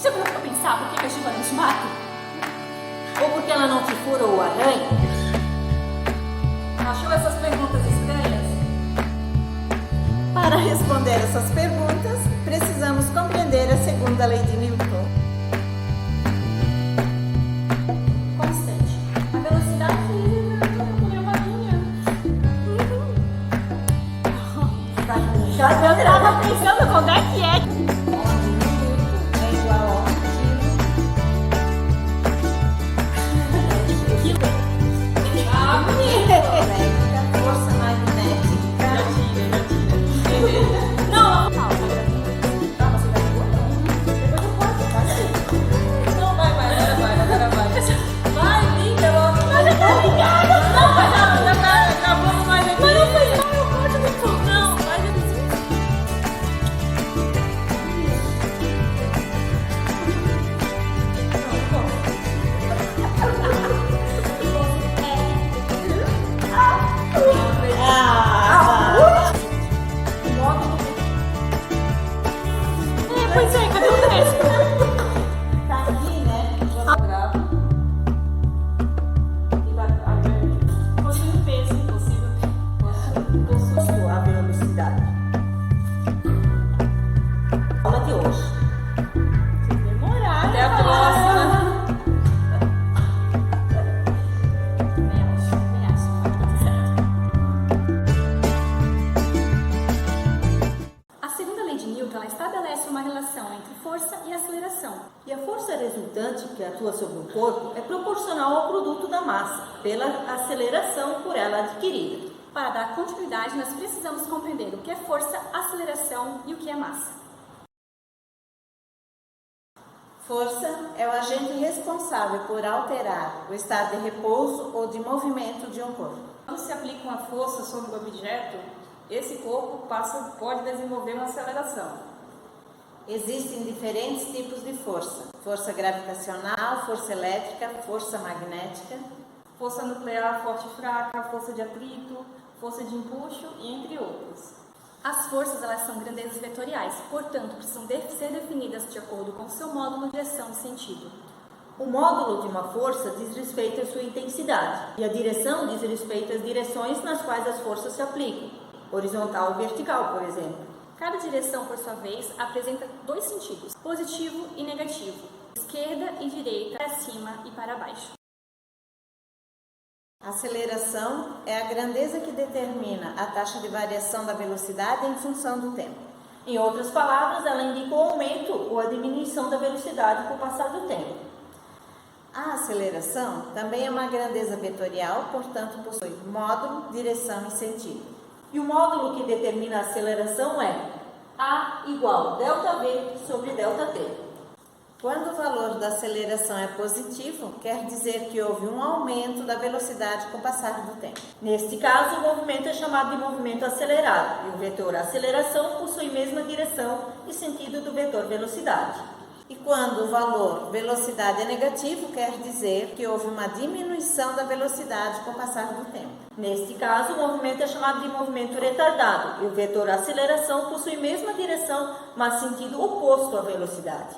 Já parou pra pensar por que a chuva não te mata? Ou porque ela não te fura ou arranha? Achou essas perguntas estranhas? Para responder essas perguntas, precisamos compreender a segunda lei de Newton. Constante. A velocidade é uma linha. Eu tava pensando quando é que é. Pois é, cadê o resto? Tá aqui, né? Possui o peso possível. A velocidade. Aula de hoje. Demorar. Até a próxima. A segunda lei de Newton, ela estabelece uma relação entre força e aceleração. E a força resultante que atua sobre o corpo é proporcional ao produto da massa, pela aceleração por ela adquirida. Para dar continuidade, nós precisamos compreender o que é força, aceleração e o que é massa. Força é o agente responsável por alterar o estado de repouso ou de movimento de um corpo. Quando se aplica uma força sobre o objeto, esse corpo pode desenvolver uma aceleração. Existem diferentes tipos de força: força gravitacional, força elétrica, força magnética. Força nuclear forte e fraca, força de atrito, força de empuxo e entre outros. As forças, elas são grandezas vetoriais, portanto, precisam ser definidas de acordo com seu módulo, direção e sentido. O módulo de uma força diz respeito à sua intensidade e a direção diz respeito às direções nas quais as forças se aplicam, horizontal ou vertical, por exemplo. Cada direção, por sua vez, apresenta dois sentidos, positivo e negativo, esquerda e direita, para cima e para baixo. A aceleração é a grandeza que determina a taxa de variação da velocidade em função do tempo. Em outras palavras, ela indica o aumento ou a diminuição da velocidade com o passar do tempo. A aceleração também é uma grandeza vetorial, portanto possui módulo, direção e sentido. E o módulo que determina a aceleração é A igual ΔV sobre ΔT. Quando o valor da aceleração é positivo, quer dizer que houve um aumento da velocidade com o passar do tempo. Neste caso, o movimento é chamado de movimento acelerado, e o vetor aceleração possui a mesma direção e sentido do vetor velocidade. E quando o valor velocidade é negativo, quer dizer que houve uma diminuição da velocidade com o passar do tempo. Neste caso, o movimento é chamado de movimento retardado, e o vetor aceleração possui a mesma direção, mas sentido oposto à velocidade.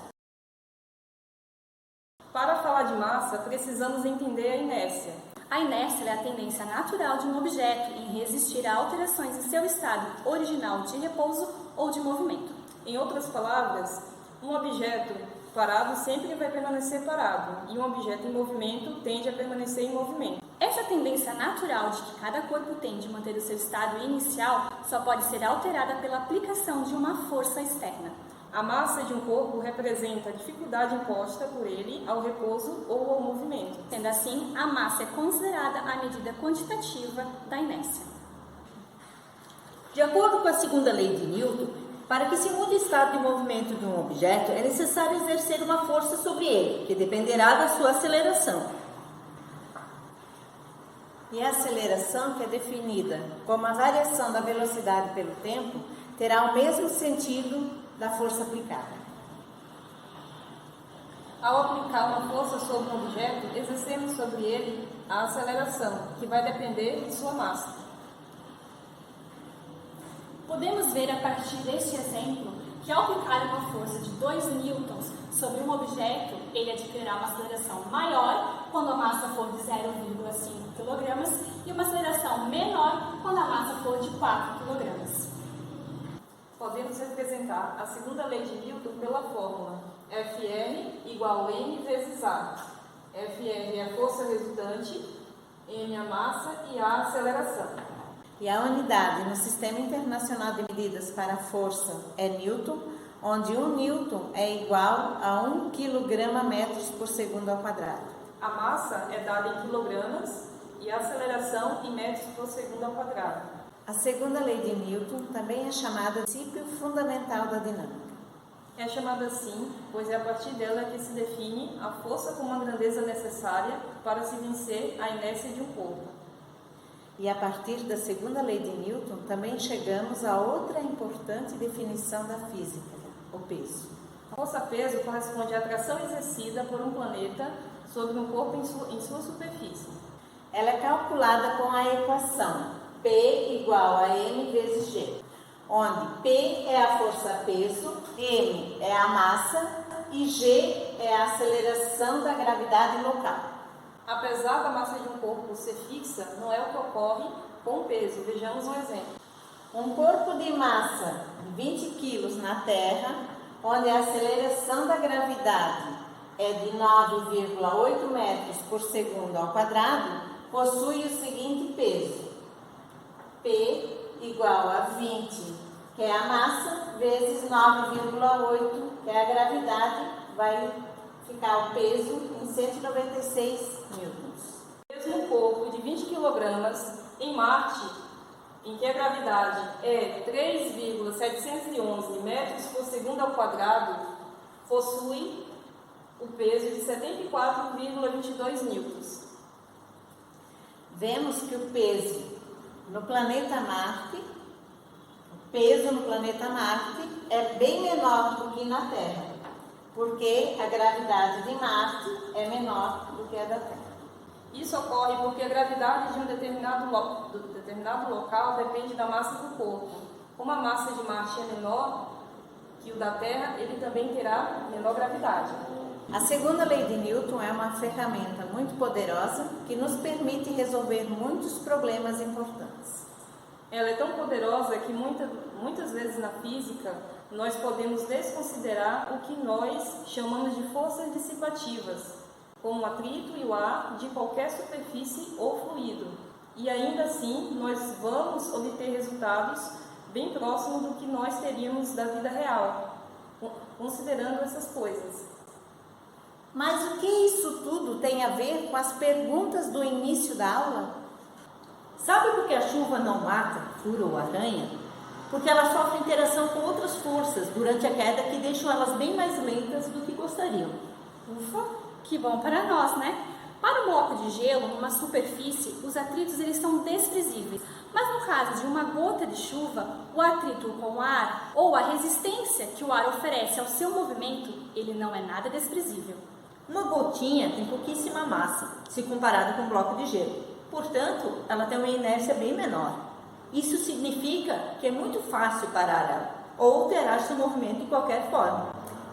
Para falar de massa, precisamos entender a inércia. A inércia é a tendência natural de um objeto em resistir a alterações em seu estado original de repouso ou de movimento. Em outras palavras, um objeto parado sempre vai permanecer parado, e um objeto em movimento tende a permanecer em movimento. Essa tendência natural de que cada corpo tem de manter o seu estado inicial só pode ser alterada pela aplicação de uma força externa. A massa de um corpo representa a dificuldade imposta por ele ao repouso ou ao movimento. Sendo assim, a massa é considerada a medida quantitativa da inércia. De acordo com a segunda lei de Newton, para que se mude o estado de movimento de um objeto, é necessário exercer uma força sobre ele, que dependerá da sua aceleração. E a aceleração, que é definida como a variação da velocidade pelo tempo, terá o mesmo sentido da força aplicada. Ao aplicar uma força sobre um objeto, exercemos sobre ele a aceleração, que vai depender de sua massa. Podemos ver a partir deste exemplo que ao aplicar uma força de 2 newtons sobre um objeto, ele adquirirá uma aceleração maior quando a massa for de 0,5 kg e uma aceleração menor quando a massa for de 4 kg. Podemos representar a segunda lei de Newton pela fórmula Fr igual m vezes A. Fr é a força resultante, m a massa e A a aceleração. E a unidade no Sistema Internacional de Medidas para a Força é Newton, onde 1 Newton é igual a 1 kg metros por segundo ao quadrado. A massa é dada em quilogramas e a aceleração em metros por segundo ao quadrado. A segunda lei de Newton também é chamada de princípio fundamental da dinâmica. É chamada assim, pois é a partir dela que se define a força como a grandeza necessária para se vencer a inércia de um corpo. E a partir da segunda lei de Newton também chegamos a outra importante definição da física, o peso. A força-peso corresponde à atração exercida por um planeta sobre um corpo em sua superfície. Ela é calculada com a equação P igual a m vezes g, onde P é a força-peso, m é a massa e g é a aceleração da gravidade local. Apesar da massa de um corpo ser fixa, não é o que ocorre com o peso. Vejamos um exemplo. Um corpo de massa de 20 kg na Terra, onde a aceleração da gravidade é de 9,8 metros por segundo ao quadrado, possui o seguinte peso: P igual a 20, que é a massa, vezes 9,8, que é a gravidade, vai ficar o peso em 196 newtons. Mesmo um corpo de 20 kg em Marte, em que a gravidade é 3,711 metros por segundo ao quadrado, possui o peso de 74,22 newtons. Vemos que o peso no planeta Marte é bem menor do que na Terra, porque a gravidade de Marte é menor do que a da Terra. Isso ocorre porque a gravidade de um determinado local depende da massa do corpo. Como a massa de Marte é menor que o da Terra, ele também terá menor gravidade. A segunda lei de Newton é uma ferramenta muito poderosa que nos permite resolver muitos problemas importantes. Ela é tão poderosa que muitas vezes na física nós podemos desconsiderar o que nós chamamos de forças dissipativas, como o atrito e o ar de qualquer superfície ou fluido. E ainda assim, nós vamos obter resultados bem próximos do que nós teríamos da vida real, considerando essas coisas. Mas o que isso tudo tem a ver com as perguntas do início da aula? Sabe por que a chuva não mata, fura ou arranha? Porque ela sofre interação com outras forças durante a queda que deixam elas bem mais lentas do que gostariam. Ufa, que bom para nós, né? Para um bloco de gelo, numa superfície, os atritos eles são desprezíveis. Mas no caso de uma gota de chuva, o atrito com o ar ou a resistência que o ar oferece ao seu movimento, ele não é nada desprezível. Uma gotinha tem pouquíssima massa, se comparada com um bloco de gelo. Portanto, ela tem uma inércia bem menor. Isso significa que é muito fácil parar ela, ou alterar seu movimento de qualquer forma.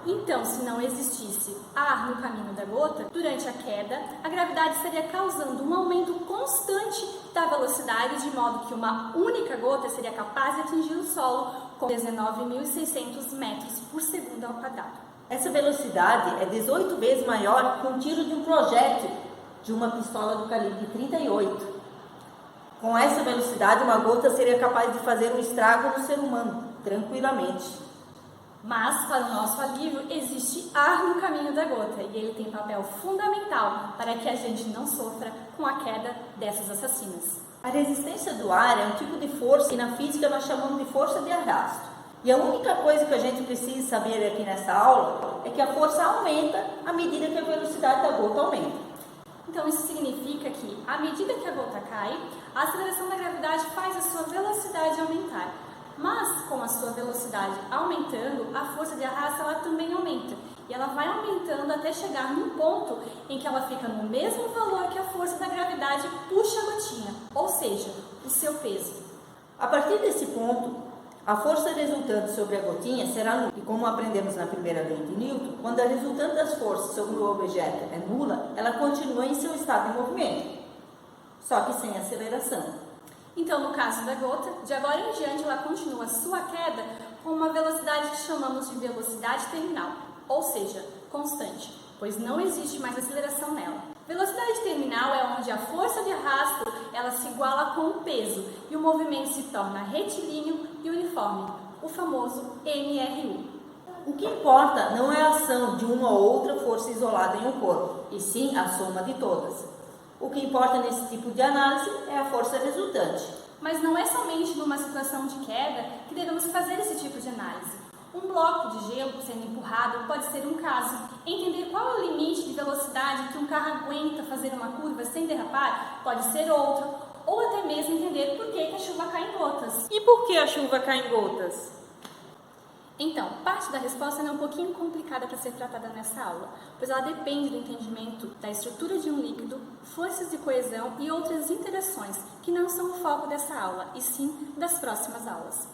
Então, se não existisse ar no caminho da gota, durante a queda, a gravidade estaria causando um aumento constante da velocidade, de modo que uma única gota seria capaz de atingir o solo com 19.600 metros por segundo ao quadrado. Essa velocidade é 18 vezes maior que um tiro de um projétil de uma pistola do calibre 38. Com essa velocidade, uma gota seria capaz de fazer um estrago no ser humano, tranquilamente. Mas, para o nosso alívio, existe ar no caminho da gota e ele tem papel fundamental para que a gente não sofra com a queda dessas assassinas. A resistência do ar é um tipo de força que na física nós chamamos de força de arrasto. E a única coisa que a gente precisa saber aqui nessa aula é que a força aumenta à medida que a velocidade da gota aumenta. Então, isso significa que, à medida que a gota cai, a aceleração da gravidade faz a sua velocidade aumentar. Mas, com a sua velocidade aumentando, a força de arrasto ela também aumenta. E ela vai aumentando até chegar num ponto em que ela fica no mesmo valor que a força da gravidade puxa a gotinha, ou seja, o seu peso. A partir desse ponto, A força resultante sobre a gotinha será nula. E como aprendemos na primeira lei de Newton, quando a resultante das forças sobre o objeto é nula, ela continua em seu estado de movimento, só que sem aceleração. Então, no caso da gota, de agora em diante ela continua sua queda com uma velocidade que chamamos de velocidade terminal, ou seja, constante, pois não existe mais aceleração nela. Velocidade terminal é onde a força de arrasto ela se iguala com o peso e o movimento se torna retilíneo e uniforme, o famoso MRU. O que importa não é a ação de uma ou outra força isolada em um corpo, e sim a soma de todas. O que importa nesse tipo de análise é a força resultante. Mas não é somente numa situação de queda que devemos fazer esse tipo de análise. Um bloco de gelo sendo empurrado pode ser um caso. Entender qual é o limite de velocidade que um carro aguenta fazer uma curva sem derrapar pode ser outro. Ou até mesmo entender por que a chuva cai em gotas. E por que a chuva cai em gotas? Então, parte da resposta é um pouquinho complicada para ser tratada nessa aula, pois ela depende do entendimento da estrutura de um líquido, forças de coesão e outras interações que não são o foco dessa aula, e sim das próximas aulas.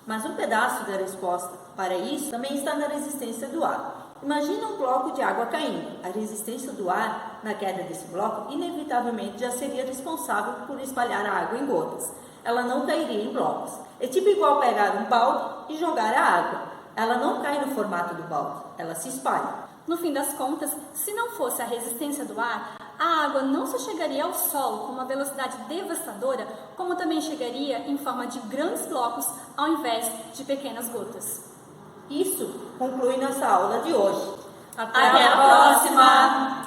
Mas um pedaço da resposta para isso também está na resistência do ar. Imagina um bloco de água caindo. A resistência do ar na queda desse bloco inevitavelmente já seria responsável por espalhar a água em gotas. Ela não cairia em blocos. É tipo igual pegar um balde e jogar a água. Ela não cai no formato do balde, ela se espalha. No fim das contas, se não fosse a resistência do ar, a água não só chegaria ao solo com uma velocidade devastadora, como também chegaria em forma de grandes blocos ao invés de pequenas gotas. Isso conclui nossa aula de hoje. Até a próxima!